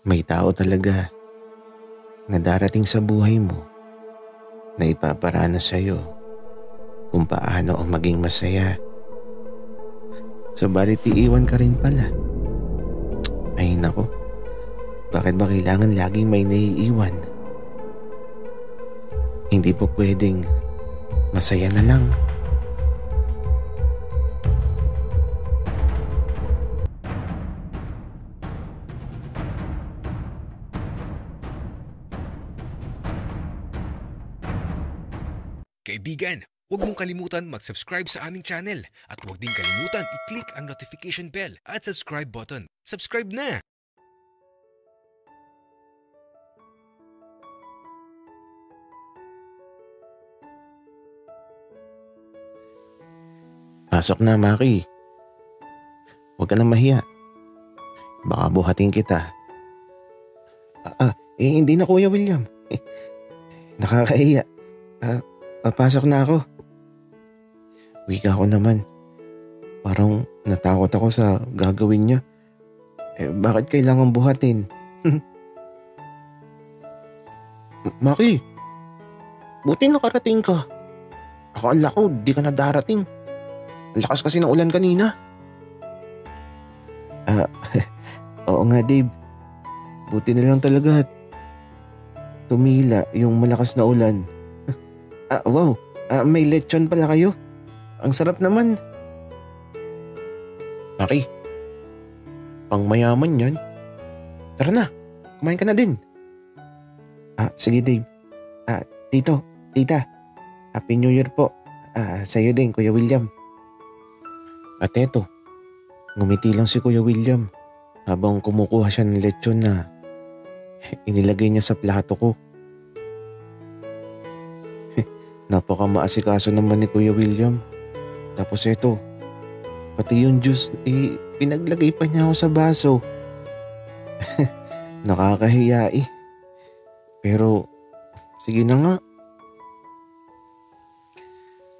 May tao talaga na darating sa buhay mo na ipaparana sa'yo kung paano ang maging masaya. Subalit iiwan ka rin pala. Ay nako, bakit ba kailangan laging may naiiwan? Hindi po pwedeng masaya na lang. Kaibigan, huwag mong kalimutan mag-subscribe sa aming channel at huwag din kalimutan i-click ang notification bell at subscribe button. Subscribe na! Pasok na, Maki. Huwag ka na mahiya. Baka buhatin kita. Hindi na, Kuya William. Nakakahiya. Papasok na ako. Wika ko naman. Parang natakot ako sa gagawin niya. Bakit kailangan buhatin? Maki, buti nakarating ka. Akala ko di ka na darating. Ang lakas kasi ng ulan kanina. Oo nga, Dave. Buti na lang talaga tumila yung malakas na ulan. Wow, may lechon pala kayo. Ang sarap naman. Maki, pang mayaman yan. Tara na, kumain ka na din. Sige Dave. Tito, tita, Happy New Year po. Sa'yo din, Kuya William. At eto, ngumiti lang si Kuya William habang kumukuha siya ng lechon na inilagay niya sa plato ko. Napaka-maasikaso naman ni Kuya William. Tapos eto, pati yung juice, pinaglagay pa niya ako sa baso. Nakakahiya eh. Pero, sige na nga.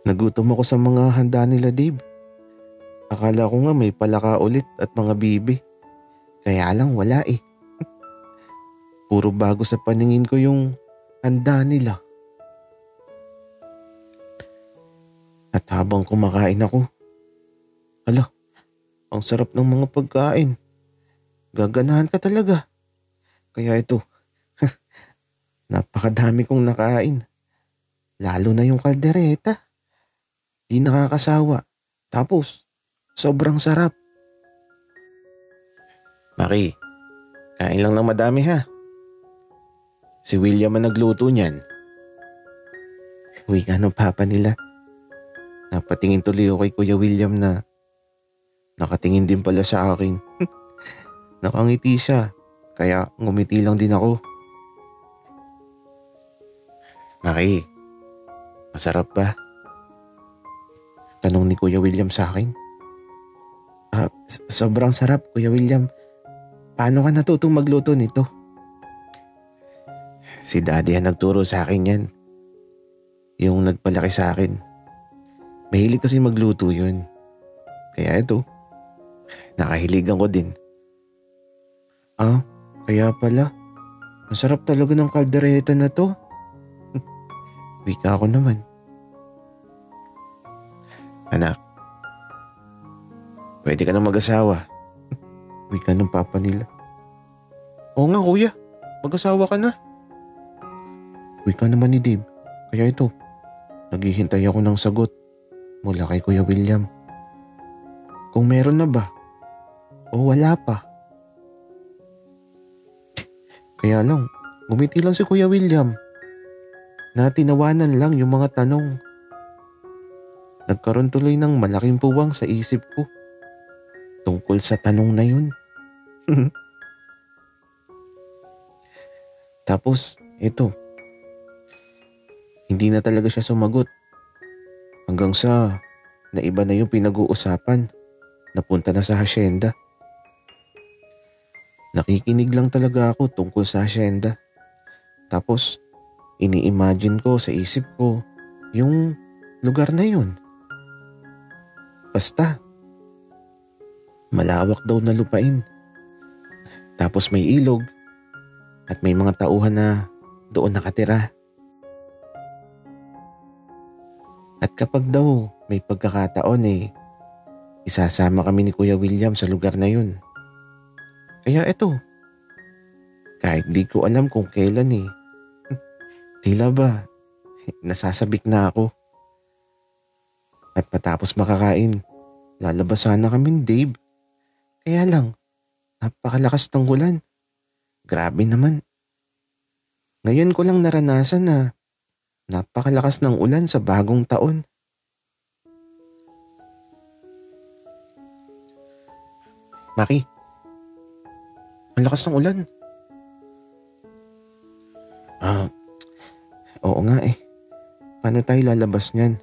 Nagutom ako sa mga handa nila, Dave. Akala ko nga may palaka ulit at mga bibi. Kaya lang wala eh. Puro bago sa paningin ko yung handa nila. At habang kumakain ako, ang sarap ng mga pagkain. Gaganahan ka talaga. Kaya ito, napakadami kong nakain. Lalo na yung kaldereta. Di nakakasawa. Tapos, sobrang sarap. Maki, kain lang ng madami ha. Si William ang nagluto niyan. Uy, ng papa nila. Napatingin tuloy ako kay Kuya William na nakatingin din pala sa akin. Nakangiti siya, kaya ngumiti lang din ako. Maki, masarap ba? Tanong ni Kuya William sa akin. Sobrang sarap, Kuya William. Paano ka natutong magluto nito? Si Daddy ang nagturo sa akin yan. Yung nagpalaki sa akin. Mahilig kasi magluto yun. Kaya ito, nakahiligan ko din. Kaya pala. Masarap talaga ng kaldereta na to. Wika ako naman. Anak, pwede ka nang mag-asawa. Wika ng papa nila. Oo nga kuya, mag-asawa ka na. Wika naman ni Dave. Kaya ito, naghihintay ako ng sagot mula kay Kuya William. Kung meron na ba o wala pa. Kaya lang, gumiti lang si Kuya William na tinawanan lang yung mga tanong. Nagkaroon tuloy ng malaking puwang sa isip ko tungkol sa tanong na yun. Tapos, ito. Hindi na talaga siya sumagot. Hanggang sa naiba na yung pinag-uusapan. Napunta na sa hasyenda. Nakikinig lang talaga ako tungkol sa hasyenda. Tapos, ini-imagine ko sa isip ko yung lugar na yun. Basta, malawak daw na lupain. Tapos may ilog At may mga tauhan na doon nakatira. At kapag daw may pagkakataon isasama kami ni Kuya William sa lugar na yun. Kaya eto, kahit di ko alam kung kailan tila ba nasasabik na ako. At matapos makakain, lalabas sana kami ni Dave. Kaya lang, napakalakas ng ulan. Grabe naman. Ngayon ko lang naranasan na napakalakas ng ulan sa bagong taon. Maki, ang lakas ng ulan. Oo nga Paano tayo lalabas niyan?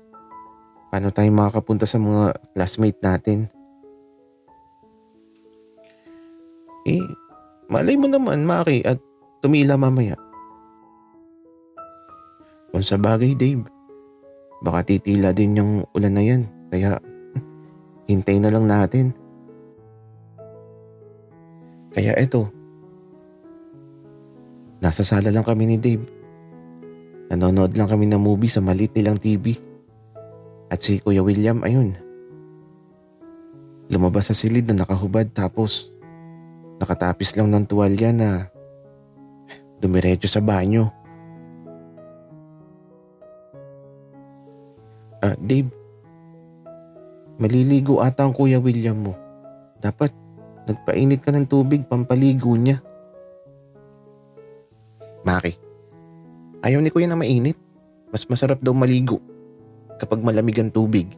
Paano tayo makakapunta sa mga classmate natin? Malay mo naman, Maki, at tumila mamaya. Kung sa bagay, Dave, baka titila din yung ulan na yan. Kaya, hintay na lang natin. Kaya eto, nasa sala lang kami ni Dave. Nanonood lang kami ng movie sa maliit nilang TV. At si Kuya William, ayun, lumabas sa silid na nakahubad tapos nakatapis lang ng tuwalya na dumiretso sa banyo. Dave, maliligo ata ang Kuya William mo. Dapat nagpainit ka ng tubig pampaligo niya. Maki, ayaw ni Kuya na mainit. Mas masarap daw maligo kapag malamig ang tubig.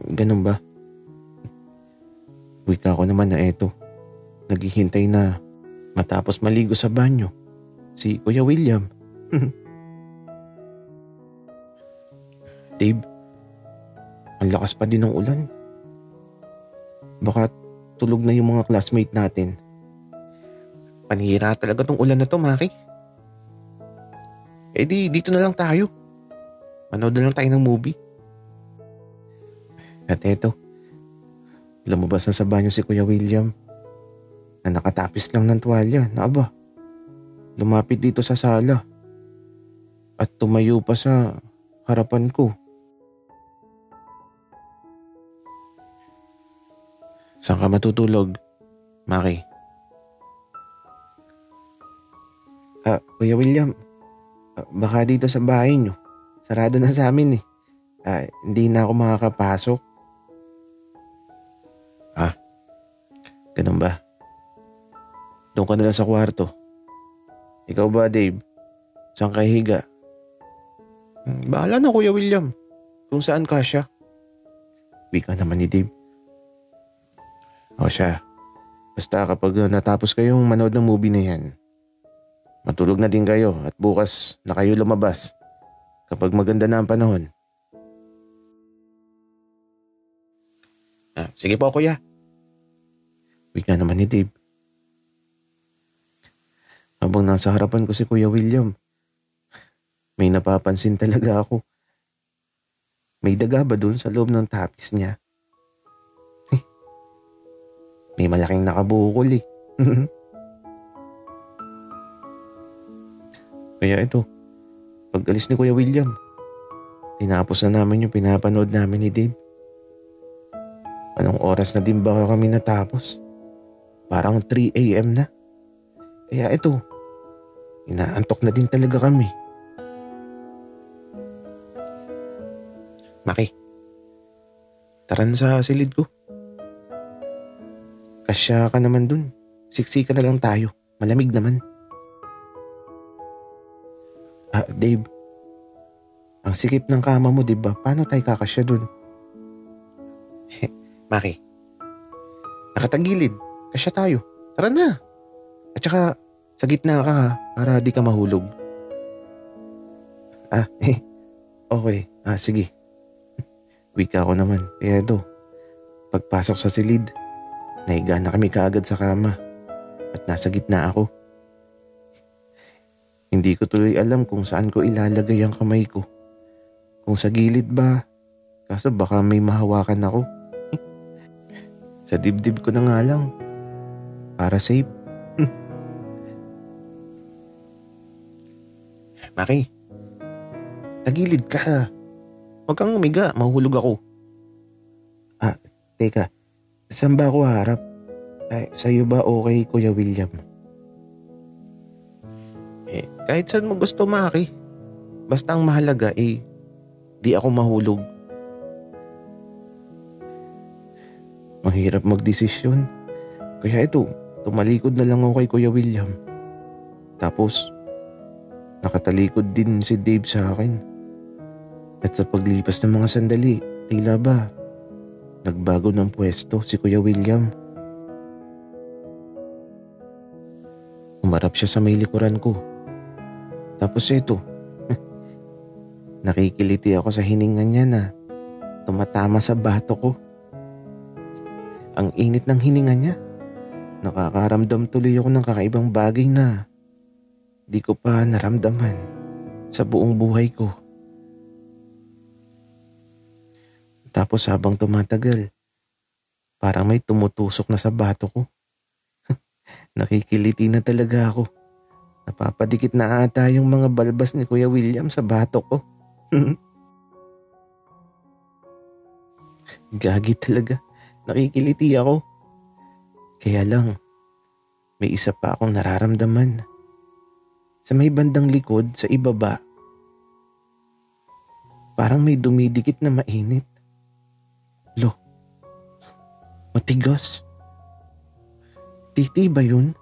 Ganun ba? Wika ko naman na eto, naghihintay na matapos maligo sa banyo si Kuya William. Dave, ang lakas pa din ng ulan. Baka tulog na yung mga classmate natin. Panihira talaga tong ulan na to, Maki. Dito na lang tayo. Manood na lang tayo ng movie. At eto, lumabas na sa banyo si Kuya William na nakatapis lang ng tuwalya na lumapit dito sa sala at tumayo pa sa harapan ko. Saan ka matutulog, Maki? Kuya William, baka dito sa bahay nyo. Sarado na sa amin hindi na ako makakapasok. Ganun ba? Doon ka na lang sa kwarto. Ikaw ba, Dave? Saan ka higa? Bahala na, Kuya William. Kung saan ka siya. Wika naman ni Dave. O siya. Basta kapag natapos kayong manood ng movie na yan, matulog na din kayo at bukas na kayo lumabas kapag maganda na ang panahon. Sige po, Kuya. Wika naman ni Dave. Habang nasa harapan ko si Kuya William, may napapansin talaga ako. May daga ba dun sa loob ng tapis niya? May malaking nakabukol Kaya ito, pag alis ni Kuya William, tinapos na namin yung pinapanood namin ni Dave. Anong oras na din ba kami natapos? Parang 3 a.m. na. Kaya ito, inaantok na din talaga kami. Maki, tara na sa silid ko. Kasya ka naman dun. Siksi ka na lang tayo. Malamig naman. Dave, ang sikip ng kama mo, diba? Paano tayo kakasya dun? Maki, nakatagilid. Kasya tayo. Tara na. At saka, sa gitna ka para di ka mahulog. Okay. Sige. Wika ko naman. Kaya ito, pagpasok sa silid, nahiga na kami kaagad sa kama. At nasa gitna ako. Hindi ko tuloy alam kung saan ko ilalagay ang kamay ko. Kung sa gilid ba, kaso baka may mahawakan ako. Sa dibdib ko na nga lang, para safe. Maki, tagilid ka. Huwag kang umiga, mahuhulog ako. Teka, saan ba ako harap? Sa'yo ba okay, Kuya William? Kahit saan mo gusto, Maki. Basta ang mahalaga, di ako mahulog. Mahirap magdesisyon. Kaya ito, tumalikod na lang ako kay Kuya William. Tapos, nakatalikod din si Dave sa akin. At sa paglipas ng mga sandali, tila ba, nagbago ng pwesto si Kuya William. Umarap siya sa may likuran ko. Tapos ito, nakikiliti ako sa hininga niya na tumatama sa bato ko. Ang init ng hininga niya. Nakakaramdam tuloy ako ng kakaibang bagay na di ko pa naramdaman sa buong buhay ko. Tapos habang tumatagal, parang may tumutusok na sa bato ko. Nakikiliti na talaga ako. Napapadikit na ata yung mga balbas ni Kuya William sa bato ko. Gagi talaga. Nakikiliti ako. Kaya lang, may isa pa akong nararamdaman. Sa may bandang likod, sa ibaba, parang may dumidikit na mainit. Lo, matigas. Titi ba yun?